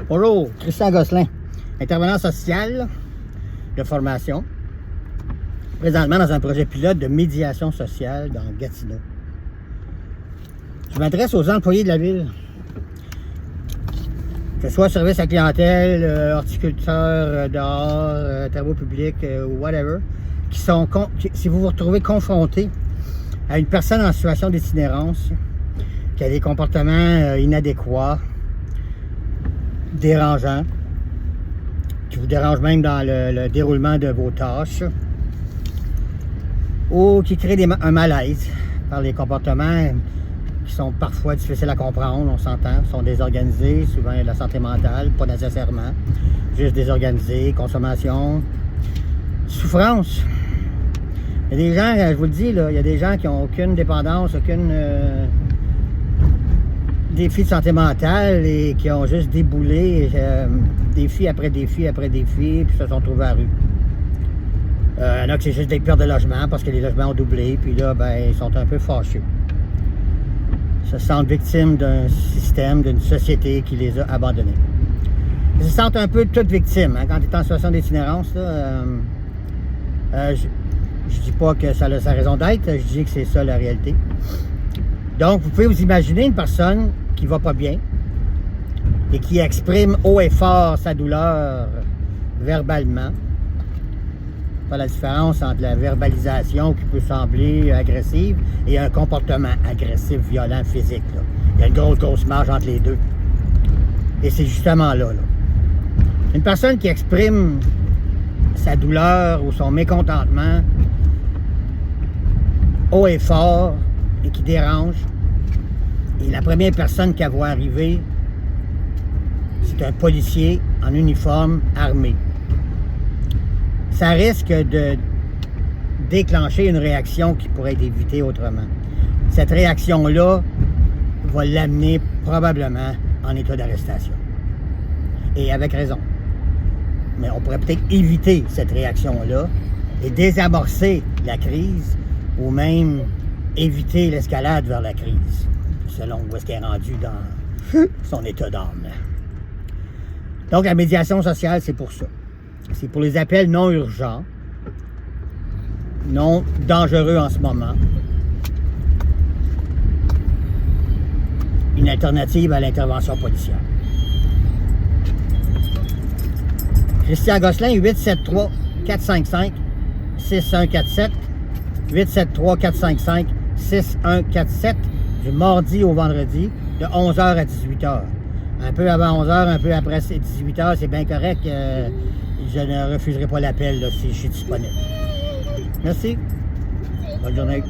Bonjour, Christian Gosselin, intervenant social de formation, présentement dans un projet pilote de médiation sociale dans Gatineau. Je m'adresse aux employés de la ville, que ce soit service à clientèle, horticulteurs dehors, travaux publics, whatever, si vous vous retrouvez confronté à une personne en situation d'itinérance qui a des comportements inadéquats, dérangeants, qui vous dérangent même dans le déroulement de vos tâches, ou qui créent un malaise par les comportements qui sont parfois difficiles à comprendre, on s'entend, sont désorganisés, souvent de la santé mentale, pas nécessairement, juste désorganisés, consommation, souffrance. Il y a des gens, je vous le dis, là, il y a des gens qui n'ont aucune dépendance, aucune défi de santé mentale et qui ont juste déboulé défi après défi après défi, puis se sont trouvés à la rue. Il y en a que c'est juste des pertes de logement parce que les logements ont doublé, puis là, ben, ils sont un peu fâchés. Ils se sentent victimes d'un système, d'une société qui les a abandonnés. Ils se sentent un peu toutes victimes. Hein, quand tu es en situation d'itinérance, je dis pas que ça a sa raison d'être, je dis que c'est ça la réalité. Donc, vous pouvez vous imaginer une personne qui va pas bien et qui exprime haut et fort sa douleur verbalement. Pas la différence entre la verbalisation qui peut sembler agressive et un comportement agressif, violent, physique. Là. Il y a une grosse marge entre les deux. Et c'est justement là. Une personne qui exprime sa douleur ou son mécontentement haut et fort et qui dérange, et la première personne qu'elle voit arriver, c'est un policier en uniforme armé. Ça risque de déclencher une réaction qui pourrait être évitée autrement. Cette réaction-là va l'amener probablement en état d'arrestation. Et avec raison. Mais on pourrait peut-être éviter cette réaction-là et désamorcer la crise ou même éviter l'escalade vers la crise, selon où est-ce qu'elle est rendue dans son état d'âme. Donc la médiation sociale, c'est pour ça. C'est pour les appels non urgents, non dangereux en ce moment. Une alternative à l'intervention policière. Christian Gosselin, 873-455-6147. 873-455-6147, du mardi au vendredi, de 11h à 18h. Un peu avant 11h, un peu après 18h, c'est bien correct. Je ne refuserai pas l'appel si je suis disponible. Merci. Bonne journée.